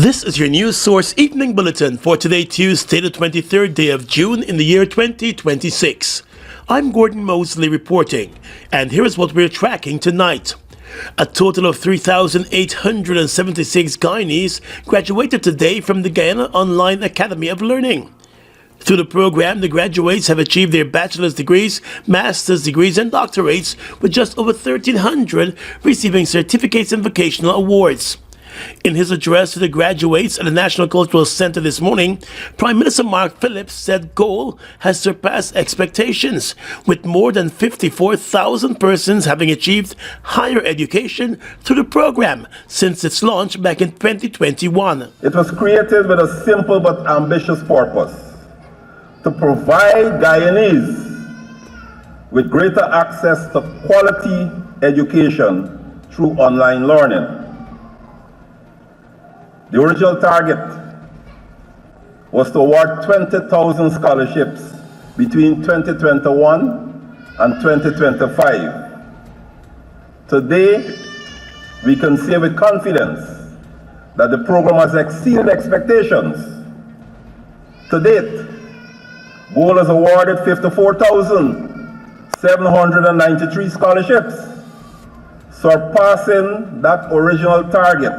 This is your news source evening bulletin for today, Tuesday, the 23rd day of June in the year 2026. I'm Gordon Mosley reporting, and here is what we're tracking tonight. A total of 3,876 Guyanese graduated today from the Guyana Online Academy of Learning. Through the program, the graduates have achieved their bachelor's degrees, master's degrees, and doctorates, with just over 1,300 receiving certificates and vocational awards. In his address to the graduates at the National Cultural Center this morning, Prime Minister Mark Phillips said GOAL has surpassed expectations, with more than 54,000 persons having achieved higher education through the program since its launch back in 2021. It was created with a simple but ambitious purpose: to provide Guyanese with greater access to quality education through online learning. The original target was to award 20,000 scholarships between 2021 and 2025. Today, we can say with confidence that the program has exceeded expectations. To date, GOAL has awarded 54,793 scholarships, surpassing that original target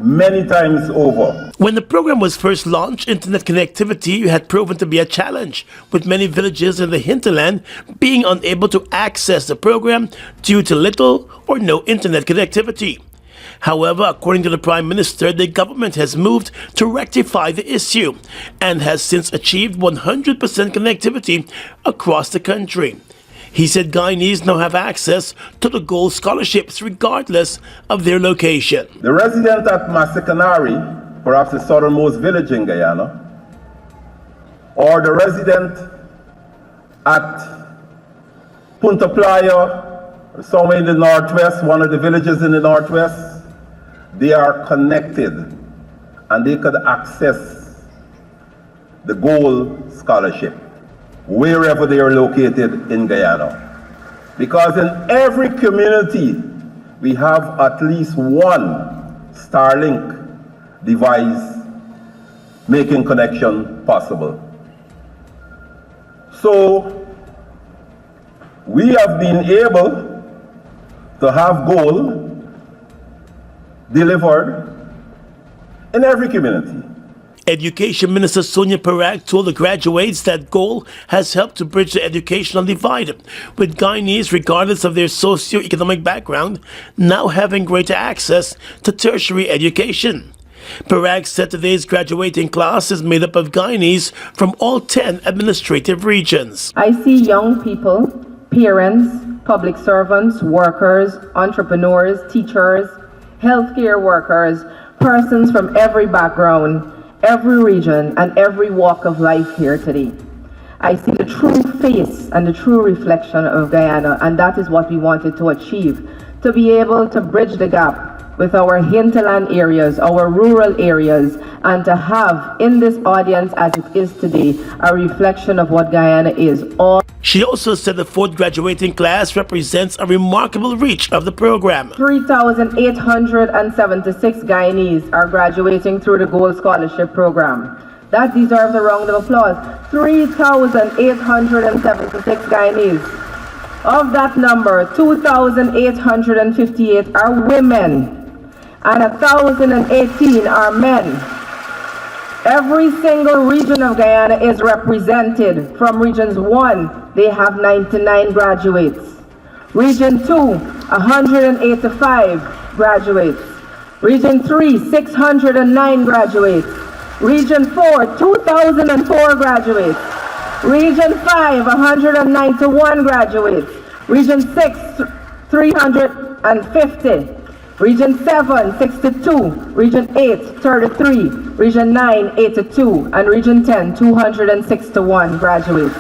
many times over. When the program was first launched, internet connectivity had proven to be a challenge, with many villages in the hinterland being unable to access the program due to little or no internet connectivity. However, according to the Prime Minister, the government has moved to rectify the issue and has since achieved 100% connectivity across the country. He said Guyanese now have access to the GOAL scholarships regardless of their location. The resident at Masikanari, perhaps the southernmost village in Guyana, or the resident at Punta Playa, somewhere in the northwest, one of the villages in the northwest, they are connected and they could access the GOAL scholarship wherever they are located in Guyana. Because in every community, we have at least one Starlink device making connection possible. So we have been able to have GOAL delivered in every community. Education Minister Sonia Parag told the graduates that GOAL has helped to bridge the educational divide, with Guyanese, regardless of their socio-economic background, now having greater access to tertiary education. Parag said today's graduating class is made up of Guyanese from all 10 administrative regions. I see young people, parents, public servants, workers, entrepreneurs, teachers, healthcare workers, persons from every background, every region, and every walk of life here today. I see the true face and the true reflection of Guyana, and that is what we wanted to achieve, to be able to bridge the gap with our hinterland areas, our rural areas, and to have in this audience as it is today a reflection of what Guyana is. She also said the fourth graduating class represents a remarkable reach of the program. 3,876 Guyanese are graduating through the GOAL Scholarship Program. That deserves a round of applause. 3,876 Guyanese. Of that number, 2,858 are women and 1,018 are men. Every single region of Guyana is represented. From Regions 1, they have 99 graduates. Region 2, 185 graduates. Region 3, 609 graduates. Region 4, 2,004 graduates. Region 5, 191 graduates. Region 6, 350. Region 7, 62, Region 8, 33, Region 9, 82, and Region 10, 261 graduates.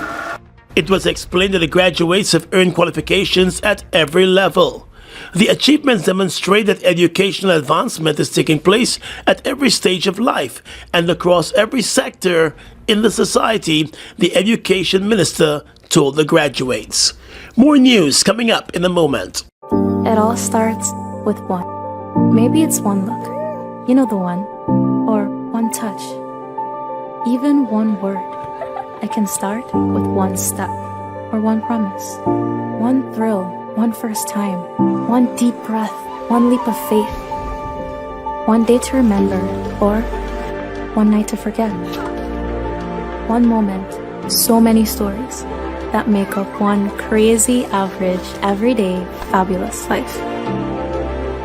It was explained that the graduates have earned qualifications at every level. The achievements demonstrate that educational advancement is taking place at every stage of life and across every sector in the society, the Education Minister told the graduates. More news coming up in a moment. It all starts with one. Maybe it's one look. You know the one. Or one touch, even one word. I can start with one step or one promise, one thrill, one first time, one deep breath, one leap of faith, one day to remember or one night to forget. One moment, so many stories that make up one crazy, average, everyday, fabulous life.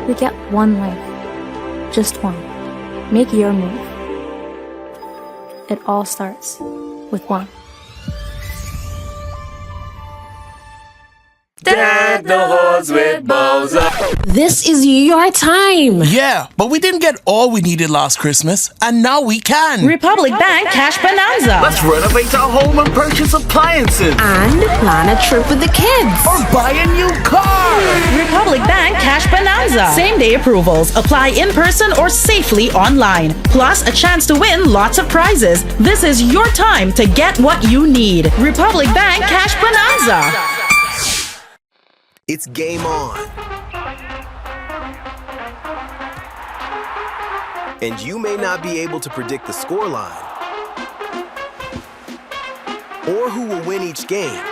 We get one life, just one. Make your move. It all starts with one. Deck the halls with Bowser. This is your time. Yeah, but we didn't get all we needed last Christmas, and now we can. Republic Bank Cash Bonanza. Let's renovate our home and purchase appliances. And plan a trip with the kids. Or buy a new car. Republic Bank Cash Bonanza. Same day approvals. Apply in person or safely online. Plus a chance to win lots of prizes. This is your time to get what you need. Republic Bank Cash Bonanza. It's game on. And you may not be able to predict the scoreline or who will win each game.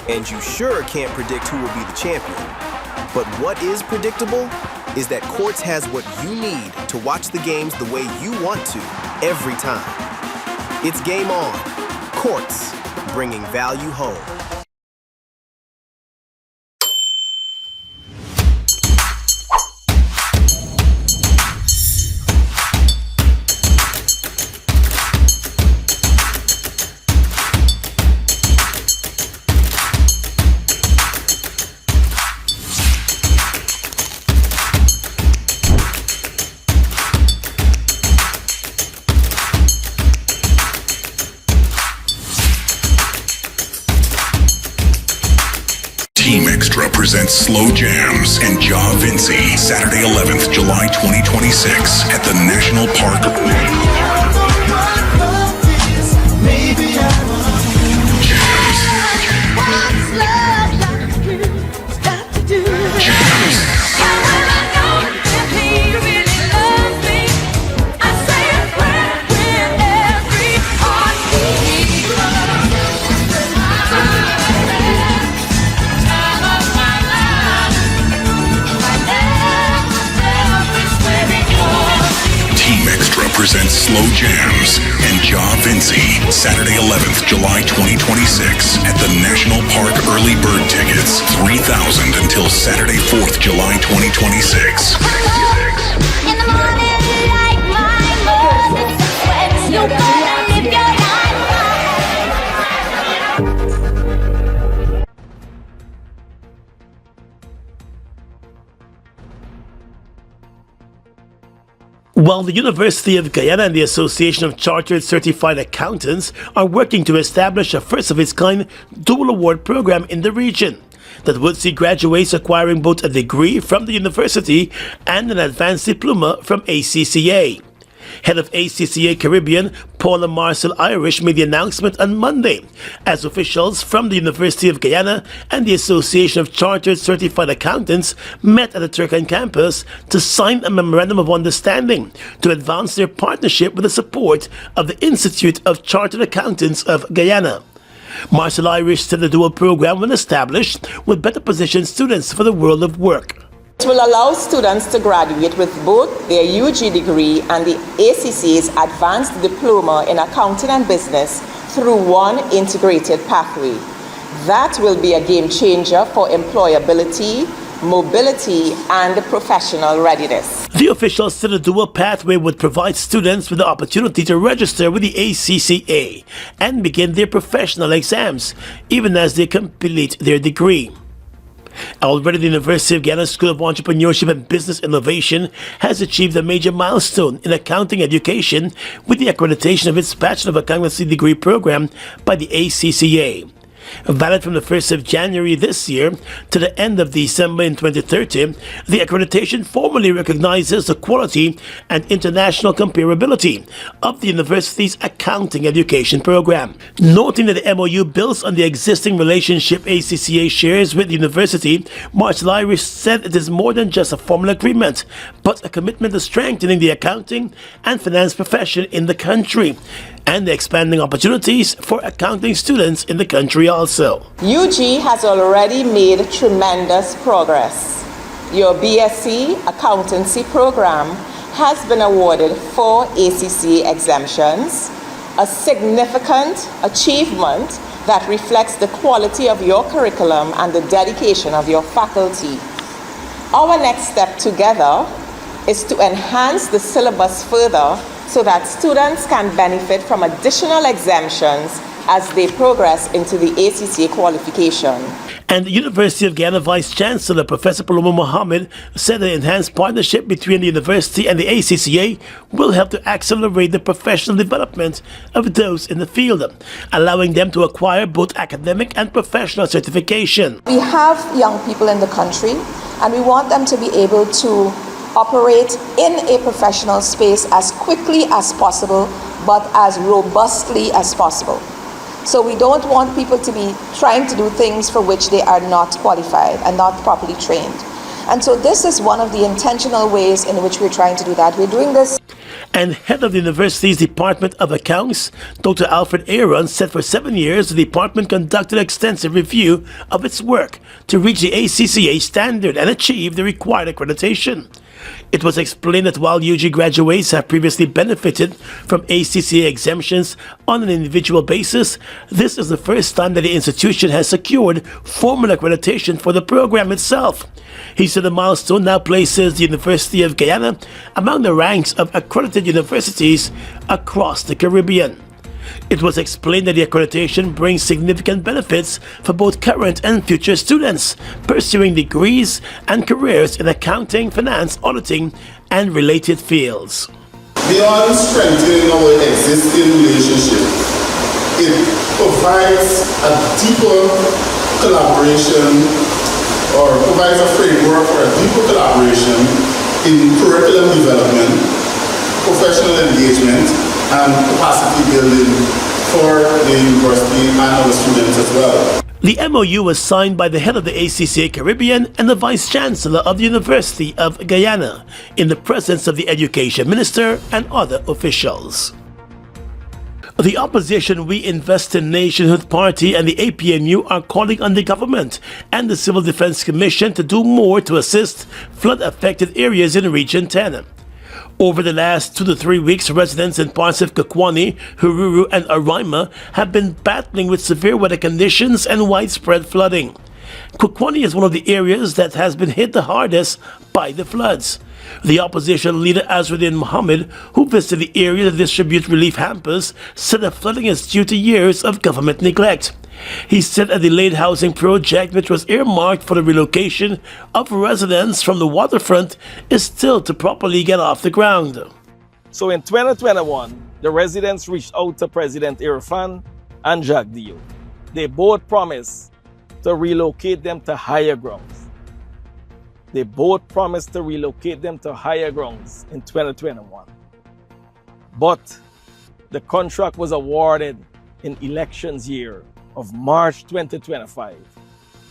And you sure can't predict who will be the champion. But what is predictable is that Quartz has what you need to watch the games the way you want to every time. It's game on. Quartz, bringing value home. Presents Slow Jams and Ja Vinci, Saturday 11th, July 2026 at the National Park. Presents Slow Jams and Ja Vinci, Saturday 11th, July 2026 at the National Park. Early bird tickets, $3,000 until Saturday 4th, July 2026. In the morning, like my Moses, when you gonna live your life. While the University of Guyana and the Association of Chartered Certified Accountants are working to establish a first-of-its-kind dual award program in the region that would see graduates acquiring both a degree from the university and an advanced diploma from ACCA. Head of ACCA Caribbean, Paula Marcel Irish, made the announcement on Monday as officials from the University of Guyana and the Association of Chartered Certified Accountants met at the Turkan campus to sign a Memorandum of Understanding to advance their partnership with the support of the Institute of Chartered Accountants of Guyana. Marcel Irish said the dual program, when established, would better position students for the world of work. It will allow students to graduate with both their UG degree and the ACCA's Advanced Diploma in Accounting and Business through one integrated pathway. That will be a game changer for employability, mobility, and professional readiness. The officials said a dual pathway would provide students with the opportunity to register with the ACCA and begin their professional exams, even as they complete their degree. Already, the University of Guyana School of Entrepreneurship and Business Innovation has achieved a major milestone in accounting education with the accreditation of its Bachelor of Accountancy degree program by the ACCA. Valid from the 1st of January this year to the end of December in 2030, the accreditation formally recognizes the quality and international comparability of the university's accounting education program. Noting that the MOU builds on the existing relationship ACCA shares with the university, Marshall Irish said it is more than just a formal agreement, but a commitment to strengthening the accounting and finance profession in the country and the expanding opportunities for accounting students in the country also. UG has already made tremendous progress. Your BSc Accountancy program has been awarded 4 ACCA exemptions, a significant achievement that reflects the quality of your curriculum and the dedication of your faculty. Our next step together is to enhance the syllabus further so that students can benefit from additional exemptions as they progress into the ACCA qualification. And the University of Guyana Vice Chancellor Professor Paloma Mohammed said the enhanced partnership between the university and the ACCA will help to accelerate the professional development of those in the field, allowing them to acquire both academic and professional certification. We have young people in the country and we want them to be able to operate in a professional space as quickly as possible, but as robustly as possible. So we don't want people to be trying to do things for which they are not qualified and not properly trained. And so this is one of the intentional ways in which we're trying to do that. We're doing this. And head of the university's Department of Accounts, Dr. Alfred Aaron, said for 7 years the department conducted extensive review of its work to reach the ACCA standard and achieve the required accreditation. It was explained that while UG graduates have previously benefited from ACCA exemptions on an individual basis, this is the first time that the institution has secured formal accreditation for the program itself. He said the milestone now places the University of Guyana among the ranks of accredited universities across the Caribbean. It was explained that the accreditation brings significant benefits for both current and future students pursuing degrees and careers in accounting, finance, auditing, and related fields. Beyond strengthening our existing relationship, it provides a deeper collaboration or provides a framework for a deeper collaboration in curriculum development, professional engagement, and capacity building for the university and our students as well. The MOU was signed by the head of the ACCA Caribbean and the Vice Chancellor of the University of Guyana in the presence of the Education Minister and other officials. The opposition We Invest in Nationhood Party and the APNU are calling on the government and the Civil Defense Commission to do more to assist flood-affected areas in Region 10. Over the last 2 to 3 weeks, residents in parts of Kukwani, Hururu, and Araima have been battling with severe weather conditions and widespread flooding. Kukwani is one of the areas that has been hit the hardest by the floods. The opposition leader Azruddin Mohammed, who visited the area to distribute relief hampers, said the flooding is due to years of government neglect. He said a delayed housing project which was earmarked for the relocation of residents from the waterfront is still to properly get off the ground. So in 2021, the residents reached out to President Irfan and Jagdeo. They both promised to relocate them to higher grounds. They both promised to relocate them to higher grounds in 2021. But the contract was awarded in elections year of March 2025.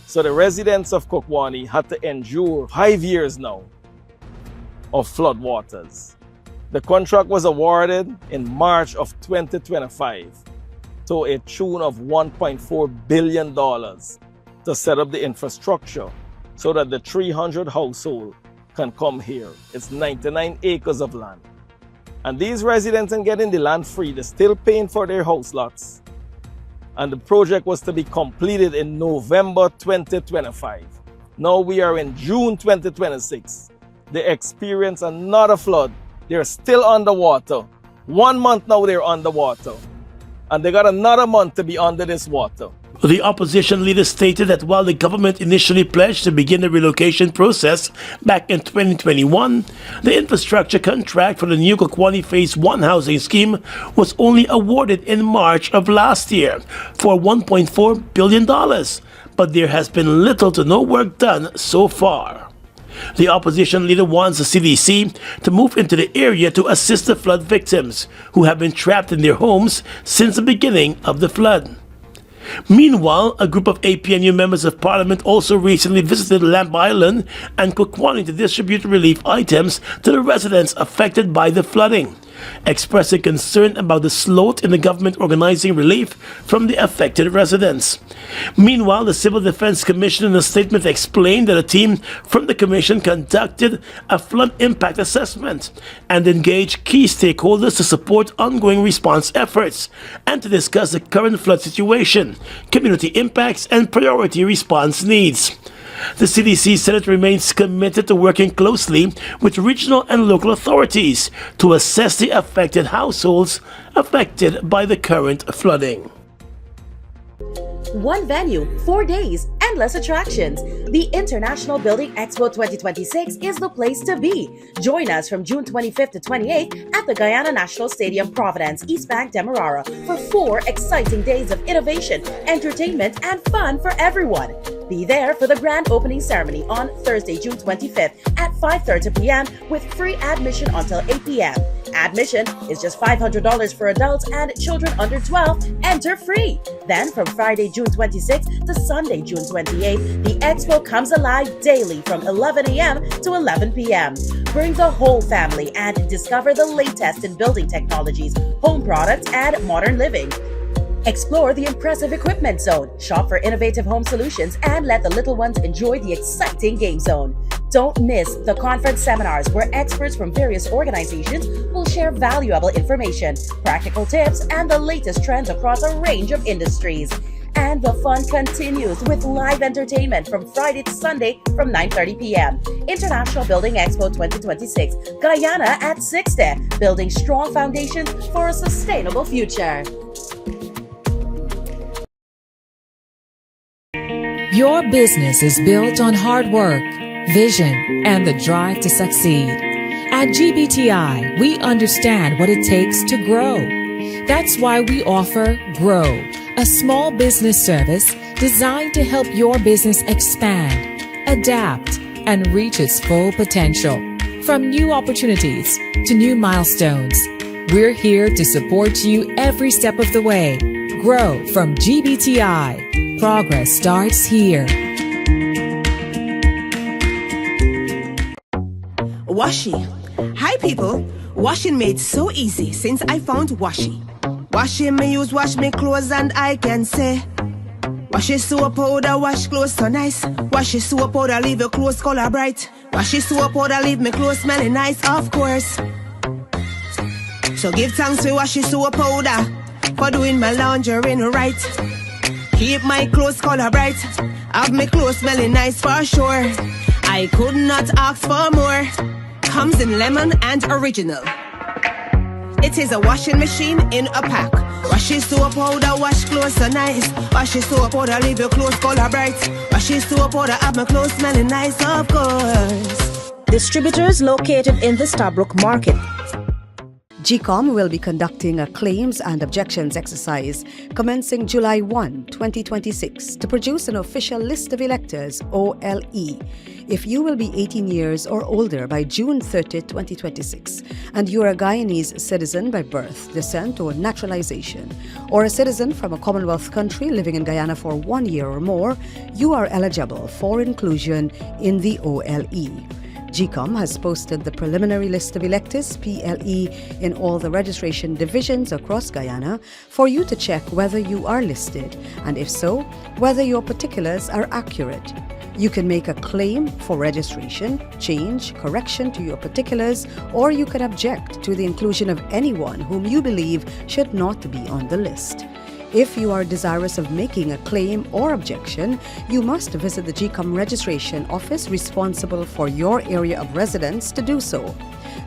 So the residents of Kukwani had to endure 5 years now of flood waters. The contract was awarded in March of 2025 to a tune of $1.4 billion to set up the infrastructure so that the 300 households can come here. It's 99 acres of land. And these residents are getting the land free. They're still paying for their house lots. And the project was to be completed in November 2025. Now we are in June 2026. They experience another flood. They're still underwater. 1 month now they're underwater. and they got another month to be under this water. The opposition leader stated that while the government initially pledged to begin the relocation process back in 2021, the infrastructure contract for the new Kokwani Phase 1 housing scheme was only awarded in March of last year for $1.4 billion, but there has been little to no work done so far. The opposition leader wants the CDC to move into the area to assist the flood victims who have been trapped in their homes since the beginning of the flood. Meanwhile, a group of APNU members of parliament also recently visited Lamp Island and Kokwani to distribute relief items to the residents affected by the flooding, expressing concern about the slowth in the government organizing relief from the affected residents. Meanwhile, the Civil Defense Commission in a statement explained that a team from the commission conducted a flood impact assessment and engaged key stakeholders to support ongoing response efforts and to discuss the current flood situation, community impacts, and priority response needs. The CDC said it remains committed to working closely with regional and local authorities to assess the affected households affected by the current flooding. One venue, 4 days, endless attractions. The International Building Expo 2026 is the place to be. Join us from June 25th to 28th at the Guyana National Stadium, Providence, East Bank, Demerara for 4 exciting days of innovation, entertainment, and fun for everyone. Be there for the grand opening ceremony on Thursday, June 25th at 5:30 p.m. with free admission until 8 p.m. Admission is just $500 for adults, and children under 12 enter free. Then from Friday, June 26th to Sunday, June 28th, the expo comes alive daily from 11 a.m. to 11 p.m. Bring the whole family and discover the latest in building technologies, home products, and modern living. Explore the impressive equipment zone, shop for innovative home solutions, and let the little ones enjoy the exciting game zone. Don't miss the conference seminars where experts from various organizations will share valuable information, practical tips, and the latest trends across a range of industries. And the fun continues with live entertainment from Friday to Sunday from 9:30 p.m. International Building Expo 2026, Guyana at ACCA, building strong foundations for a sustainable future. Your business is built on hard work, vision, and the drive to succeed. At GBTI, we understand what it takes to grow. That's why we offer Grow, a small business service designed to help your business expand, adapt, and reach its full potential. From new opportunities to new milestones, we're here to support you every step of the way. Grow from GBTI. Progress starts here. Washi. Hi people. Washing made so easy since I found Washi. Washing me use wash me clothes and I can say Washi soap powder wash clothes so nice. Washi soap powder leave your clothes color bright. Washi soap powder leave me clothes smelling nice, of course. So give thanks to Washi soap powder for doing my laundry right. Keep my clothes color bright. Have my clothes smelling nice for sure. I could not ask for more. Comes in lemon and original. It is a washing machine in a pack. Washi soap powder wash clothes so nice. Washi soap powder leave your clothes color bright. Washi soap powder have my clothes smelling nice, of course. Distributors located in the Stabrook Market. GCOM will be conducting a claims and objections exercise commencing July 1, 2026 to produce an official list of electors, OLE. If you will be 18 years or older by June 30, 2026, and you are a Guyanese citizen by birth, descent, or naturalization, or a citizen from a Commonwealth country living in Guyana for 1 year or more, you are eligible for inclusion in the OLE. GCOM has posted the preliminary list of electors, PLE, in all the registration divisions across Guyana for you to check whether you are listed, and if so, whether your particulars are accurate. You can make a claim for registration, change, correction to your particulars, or you can object to the inclusion of anyone whom you believe should not be on the list. If you are desirous of making a claim or objection, you must visit the GCOM registration office responsible for your area of residence to do so.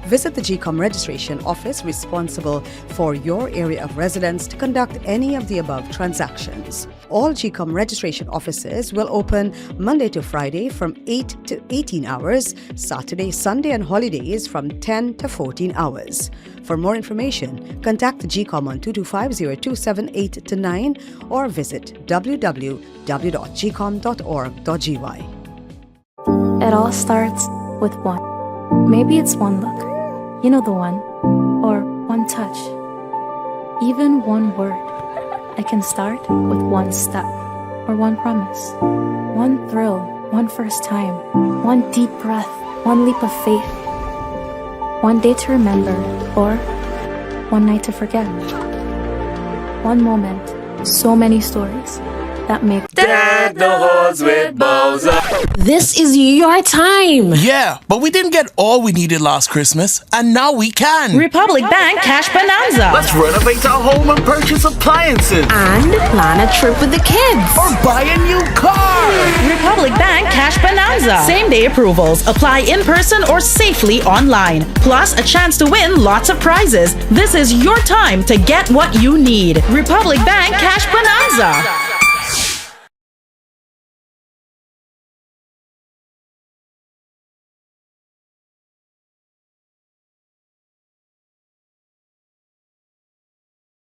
visit the GCOM registration office responsible for your area of residence to conduct any of the above transactions. All GCOM registration offices will open Monday to Friday from 8 to 18 hours, Saturday, Sunday and holidays from 10 to 14 hours. For more information, contact the GCOM on 225-0278-9 or visit www.gcom.org.gy. It all starts with one. Maybe it's one look, you know the one, or one touch, even one word. I can start with one step, or one promise, one thrill, one first time, one deep breath, one leap of faith, one day to remember, or one night to forget. One moment, so many stories that make Dead the horse with Bowser. This is your time. Yeah, but we didn't get all we needed last Christmas, and now we can. Republic Bank Cash Bonanza. Let's renovate our home and purchase appliances. And plan a trip with the kids. Or buy a new car. Republic Bank Cash Bonanza. Same day approvals. Apply in person or safely online. Plus a chance to win lots of prizes. This is your time to get what you need. Republic Bank Cash Bonanza.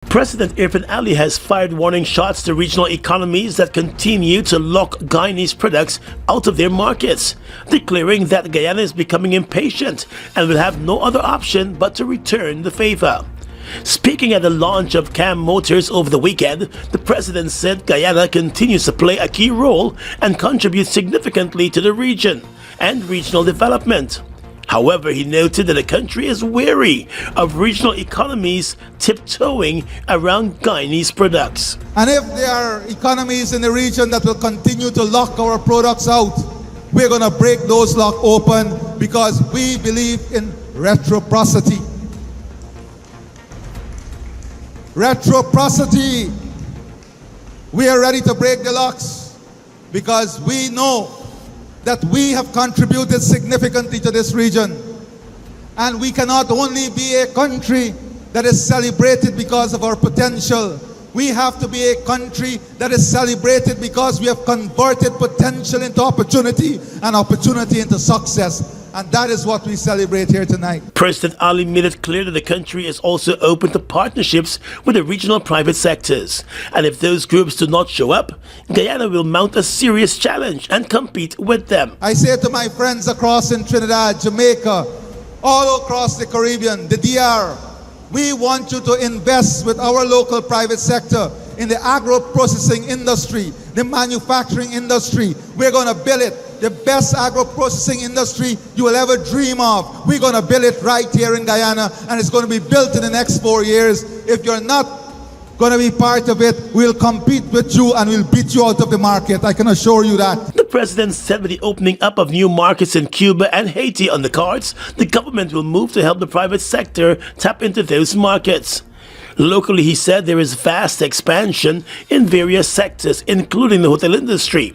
President Irfan Ali has fired warning shots to regional economies that continue to lock Guyanese products out of their markets, declaring that Guyana is becoming impatient and will have no other option but to return the favor. Speaking at the launch of CAM Motors over the weekend, the president said Guyana continues to play a key role and contribute significantly to the region and regional development. However, he noted that the country is wary of regional economies tiptoeing around Guyanese products. And if there are economies in the region that will continue to lock our products out, we're going to break those locks open because we believe in reciprocity. Reciprocity. We are ready to break the locks because we know that we have contributed significantly to this region. And we cannot only be a country that is celebrated because of our potential. We have to be a country that is celebrated because we have converted potential into opportunity and opportunity into success. And that is what we celebrate here tonight. President Ali made it clear that the country is also open to partnerships with the regional private sectors. And if those groups do not show up, Guyana will mount a serious challenge and compete with them. I say to my friends across in Trinidad, Jamaica, all across the Caribbean, the DR, we want you to invest with our local private sector in the agro-processing industry, the manufacturing industry. We're going to build it. The best agro-processing industry you will ever dream of. We're going to build it right here in Guyana, and it's going to be built in the next 4 years. If you're not going to be part of it, we'll compete with you and we'll beat you out of the market. I can assure you that. The president said with the opening up of new markets in Cuba and Haiti on the cards, the government will move to help the private sector tap into those markets. Locally, he said there is vast expansion in various sectors, including the hotel industry.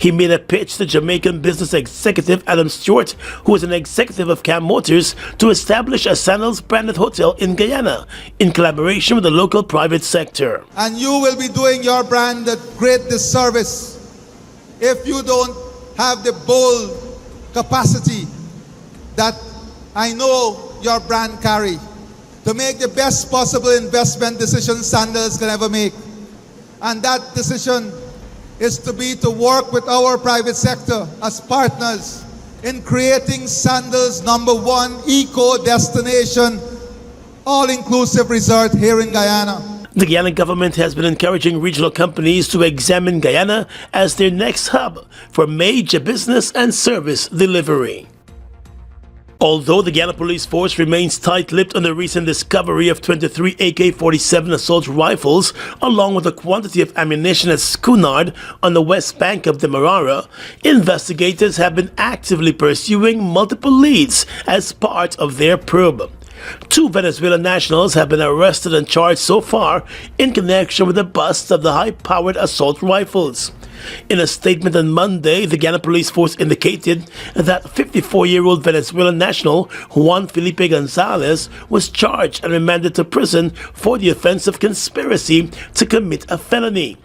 He made a pitch to Jamaican business executive Adam Stewart, who is an executive of CAM Motors, to establish a Sandals branded hotel in Guyana in collaboration with the local private sector. And you will be doing your brand a great disservice if you don't have the bold capacity that I know your brand carry to make the best possible investment decision Sandals can ever make. And that decision is to work with our private sector as partners in creating Sandals' #1 eco-destination, all-inclusive resort here in Guyana. The Guyana government has been encouraging regional companies to examine Guyana as their next hub for major business and service delivery. Although the Guyana Police Force remains tight-lipped on the recent discovery of 23 AK-47 assault rifles, along with a quantity of ammunition at Schoonard on the west bank of the Marara, investigators have been actively pursuing multiple leads as part of their probe. 2 Venezuelan nationals have been arrested and charged so far in connection with the bust of the high-powered assault rifles. In a statement on Monday, the Guyana Police Force indicated that 54-year-old Venezuelan national Juan Felipe Gonzalez was charged and remanded to prison for the offense of conspiracy to commit a felony.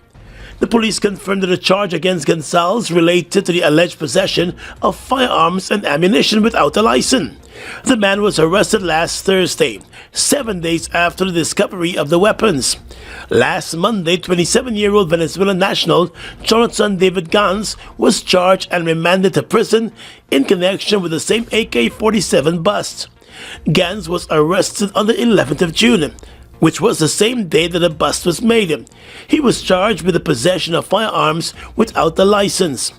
The police confirmed that the charge against Gonzalez related to the alleged possession of firearms and ammunition without a license. The man was arrested last Thursday, 7 days after the discovery of the weapons. Last Monday, 27-year-old Venezuelan national Jonathan David Gans was charged and remanded to prison in connection with the same AK-47 bust. Gans was arrested on the 11th of June, which was the same day that the bust was made. He was charged with the possession of firearms without a license.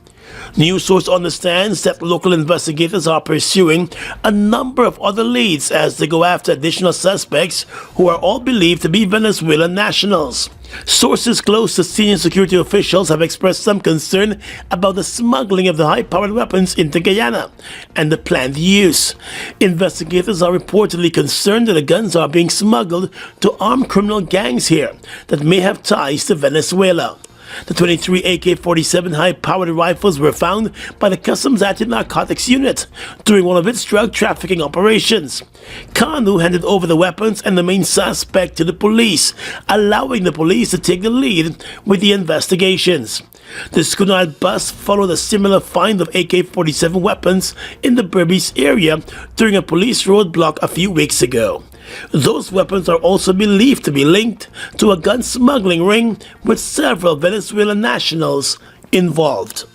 News source understands that local investigators are pursuing a number of other leads as they go after additional suspects who are all believed to be Venezuelan nationals. Sources close to senior security officials have expressed some concern about the smuggling of the high-powered weapons into Guyana and the planned use. Investigators are reportedly concerned that the guns are being smuggled to armed criminal gangs here that may have ties to Venezuela. The 23 AK-47 high-powered rifles were found by the Customs Anti-Narcotics Unit during one of its drug trafficking operations. Kanu handed over the weapons and the main suspect to the police, allowing the police to take the lead with the investigations. The Skunal bust followed a similar find of AK-47 weapons in the Berbice area during a police roadblock a few weeks ago. Those weapons are also believed to be linked to a gun smuggling ring with several Venezuelan nationals involved.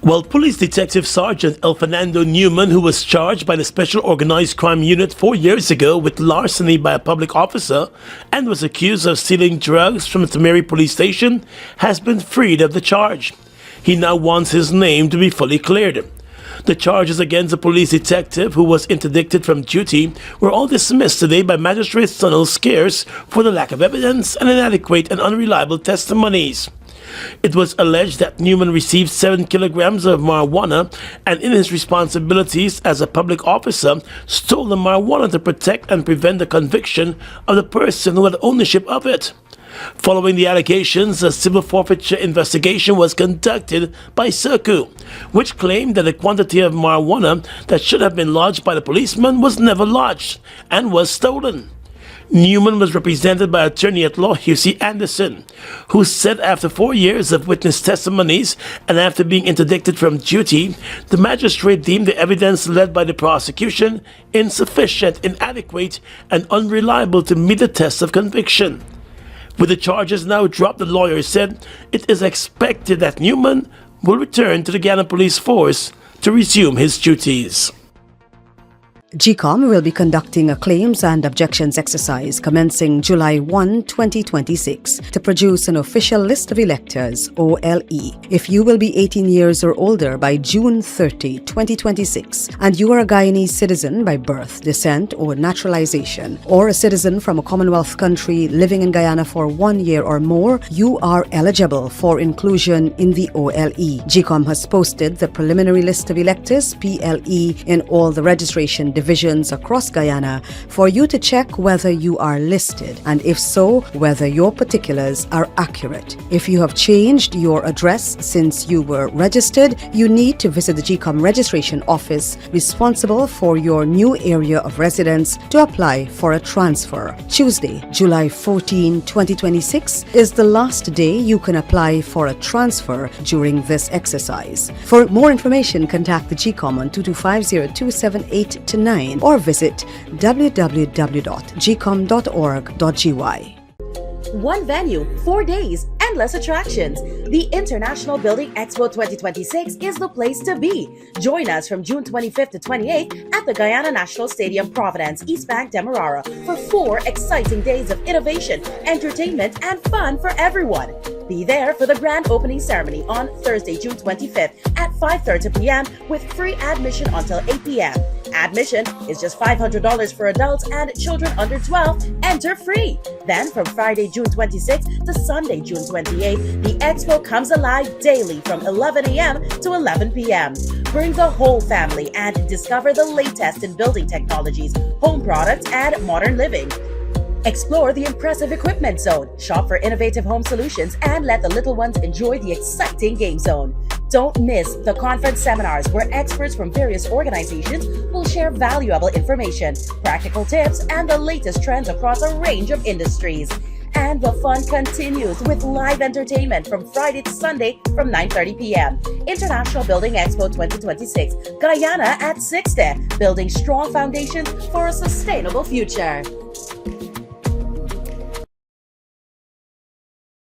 While Police Detective Sergeant El Fernando Newman, who was charged by the Special Organized Crime Unit 4 years ago with larceny by a public officer and was accused of stealing drugs from the Tamari police station, has been freed of the charge. He now wants his name to be fully cleared. The charges against the police detective, who was interdicted from duty, were all dismissed today by Magistrate Sunil Scarce for the lack of evidence and inadequate and unreliable testimonies. It was alleged that Newman received 7 kilograms of marijuana and in his responsibilities as a public officer stole the marijuana to protect and prevent the conviction of the person who had ownership of it. Following the allegations, a civil forfeiture investigation was conducted by Circu, which claimed that the quantity of marijuana that should have been lodged by the policeman was never lodged and was stolen. Newman was represented by attorney-at-law Husey Anderson, who said after 4 years of witness testimonies and after being interdicted from duty, the magistrate deemed the evidence led by the prosecution insufficient, inadequate, and unreliable to meet the test of conviction. With the charges now dropped, the lawyer said it is expected that Newman will return to the Guyana Police Force to resume his duties. GCOM will be conducting a claims and objections exercise commencing July 1, 2026 to produce an official list of electors, OLE. If you will be 18 years or older by June 30, 2026, and you are a Guyanese citizen by birth, descent, or naturalization, or a citizen from a Commonwealth country living in Guyana for 1 year or more, you are eligible for inclusion in the OLE. GCOM has posted the preliminary list of electors, PLE, in all the registration divisions across Guyana for you to check whether you are listed, and if so, whether your particulars are accurate. If you have changed your address since you were registered, you need to visit the GCOM registration office responsible for your new area of residence to apply for a transfer. Tuesday, July 14, 2026 is the last day you can apply for a transfer during this exercise. For more information, contact the GCOM on 2250-278-9 or visit www.gcom.org.gy. One venue, 4 days, endless attractions. The International Building Expo 2026 is the place to be. Join us from June 25th to 28th at the Guyana National Stadium, Providence, East Bank, Demerara for 4 exciting days of innovation, entertainment, and fun for everyone. Be there for the grand opening ceremony on Thursday, June 25th at 5:30 p.m. with free admission until 8 p.m. Admission is just $500 for adults, and children under 12 enter free. Then from Friday, June 26th to Sunday, June 28th, the expo comes alive daily from 11 a.m. to 11 p.m. Bring the whole family and discover the latest in building technologies, home products, and modern living. Explore the impressive equipment zone, shop for innovative home solutions, and let the little ones enjoy the exciting game zone. Don't miss the conference seminars where experts from various organizations will share valuable information, practical tips, and the latest trends across a range of industries. And the fun continues with live entertainment from Friday to Sunday from 9:30 p.m. International Building Expo 2026, Guyana at ACCA, building strong foundations for a sustainable future.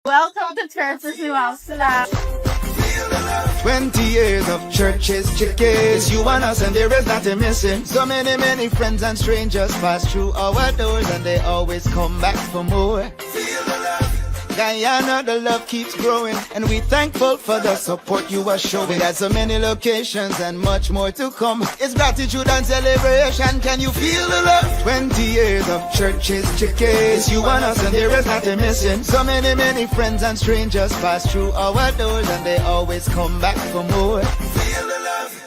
Welcome to Churches New Amsterdam. 20 years of churches, chickens, you and us, and there is nothing missing. So many friends and strangers pass through our doors, and they always come back for more. Guyana, the love keeps growing, and we thankful for the support you are showing. We got so many locations and much more to come. It's gratitude and celebration. Can you feel the love? 20 years of churches, chickens, you and us, and there is nothing missing. So many friends and strangers pass through our doors, and they always come back for more. Feel the love.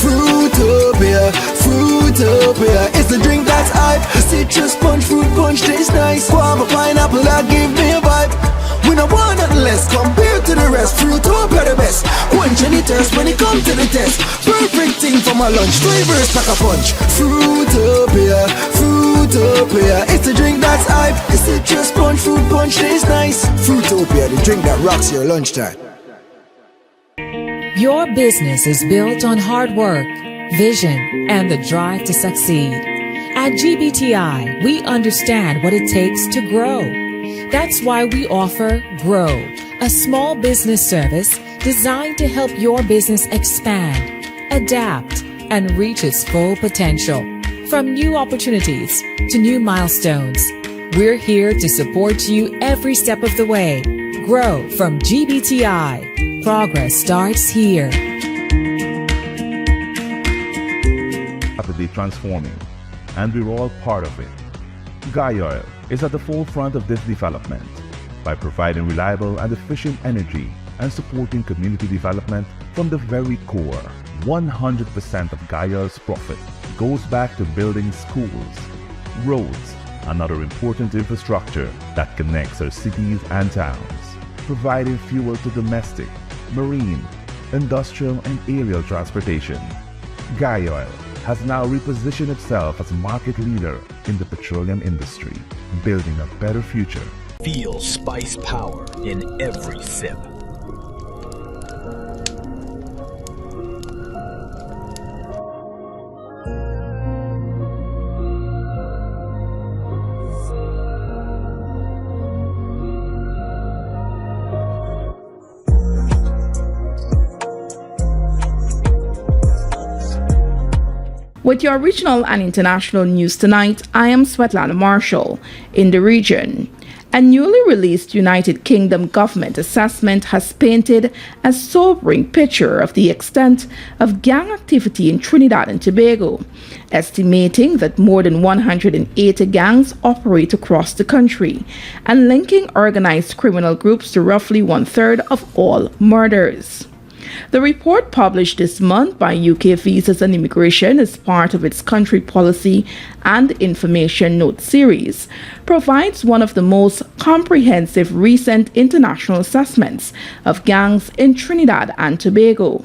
Fruitopia, Fruitopia, it's the drink that's hype. Citrus punch, fruit punch tastes nice. Guava, pineapple, that give me a vibe. We no want nothing less compared to the rest. Fruitopia the best, quench any thirst when it comes to the test. Perfect thing for my lunch, flavors pack a punch. Fruitopia, Fruitopia, it's the drink that's hype. Citrus punch, fruit punch tastes nice. Fruitopia, the drink that rocks your lunchtime. Your business is built on hard work, vision, and the drive to succeed. At GBTI, we understand what it takes to grow. That's why we offer Grow, a small business service designed to help your business expand, adapt, and reach its full potential. From new opportunities to new milestones, we're here to support you every step of the way. Grow from GBTI. Progress starts here. Rapidly transforming, and we're all part of it. Guyana is at the forefront of this development by providing reliable and efficient energy and supporting community development from the very core. 100% of Guyana's profit goes back to building schools, roads, and other important infrastructure that connects our cities and towns, providing fuel to domestic, marine, industrial, and aerial transportation. Guyana has now repositioned itself as a market leader in the petroleum industry, building a better future. Feel spice power in every sip. With your regional and international news tonight, I am Svetlana Marshall. In the region, a newly released United Kingdom government assessment has painted a sobering picture of the extent of gang activity in Trinidad and Tobago, estimating that more than 180 gangs operate across the country and linking organized criminal groups to roughly 1/3 of all murders. The report, published this month by UK Visas and Immigration as part of its Country Policy and Information Note series, provides one of the most comprehensive recent international assessments of gangs in Trinidad and Tobago.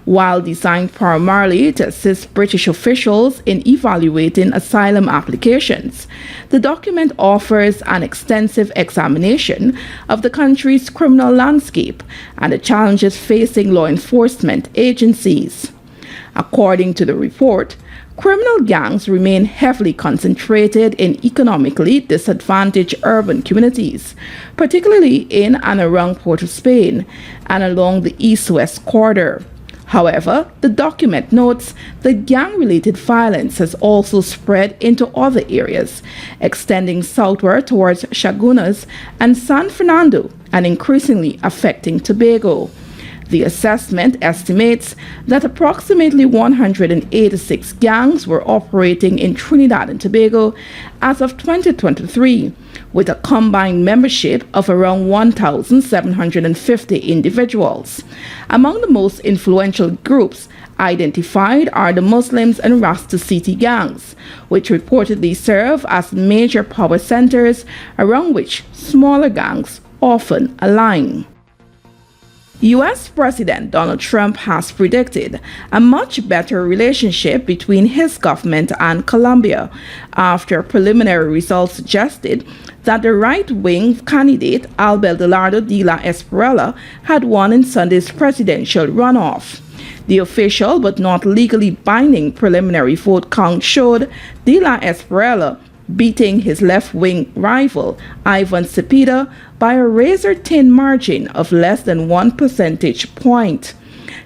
While designed primarily to assist British officials in evaluating asylum applications, the document offers an extensive examination of the country's criminal landscape and the challenges facing law enforcement agencies. According to the report, criminal gangs remain heavily concentrated in economically disadvantaged urban communities, particularly in and around Port of Spain and along the east-west corridor. However, the document notes that gang-related violence has also spread into other areas, extending southward towards Chaguanas and San Fernando and increasingly affecting Tobago. The assessment estimates that approximately 186 gangs were operating in Trinidad and Tobago as of 2023, with a combined membership of around 1,750 individuals. Among the most influential groups Identified are the Muslims and Rasta City gangs, which reportedly serve as major power centers around which smaller gangs often align. U.S. President Donald Trump has predicted a much better relationship between his government and Colombia after preliminary results suggested that the right-wing candidate Abelardo de la Espriella had won in Sunday's presidential runoff. The official but not legally binding preliminary vote count showed de la Espriella beating his left-wing rival Ivan Cepeda by a razor-thin margin of less than 1 percentage point.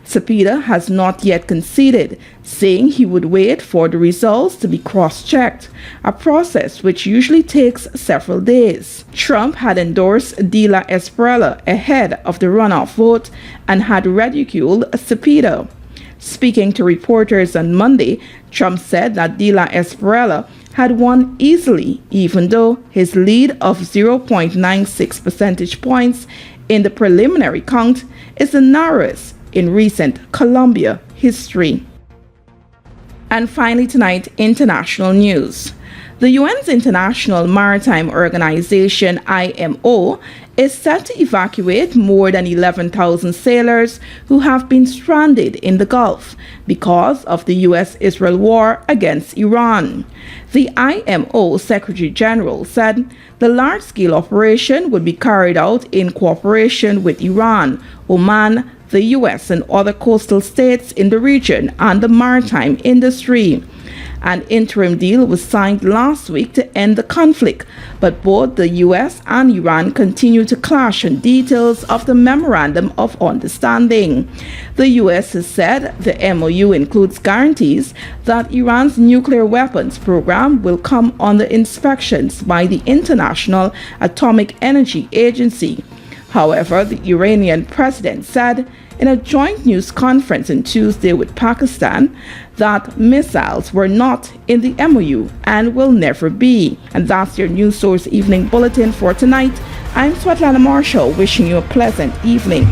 Cepeda has not yet conceded, saying he would wait for the results to be cross-checked, a process which usually takes several days. Trump had endorsed de la Espriella ahead of the runoff vote and had ridiculed Cepeda. Speaking to reporters on Monday, Trump said that de la Espriella had won easily, even though his lead of 0.96 percentage points in the preliminary count is the narrowest in recent Colombia history. And finally tonight, international news. The UN's International Maritime Organization, IMO, is set to evacuate more than 11,000 sailors who have been stranded in the Gulf because of the U.S.-Israel war against Iran. The IMO Secretary General said the large-scale operation would be carried out in cooperation with Iran, Oman, the U.S. and other coastal states in the region and the maritime industry. An interim deal was signed last week to end the conflict, but both the U.S. and Iran continue to clash on details of the Memorandum of Understanding. The U.S. has said the MOU includes guarantees that Iran's nuclear weapons program will come under inspections by the International Atomic Energy Agency. However, the Iranian president said in a joint news conference on Tuesday with Pakistan that missiles were not in the MOU and will never be. And that's your News Source Evening Bulletin for tonight. I'm Svetlana Marshall, wishing you a pleasant evening.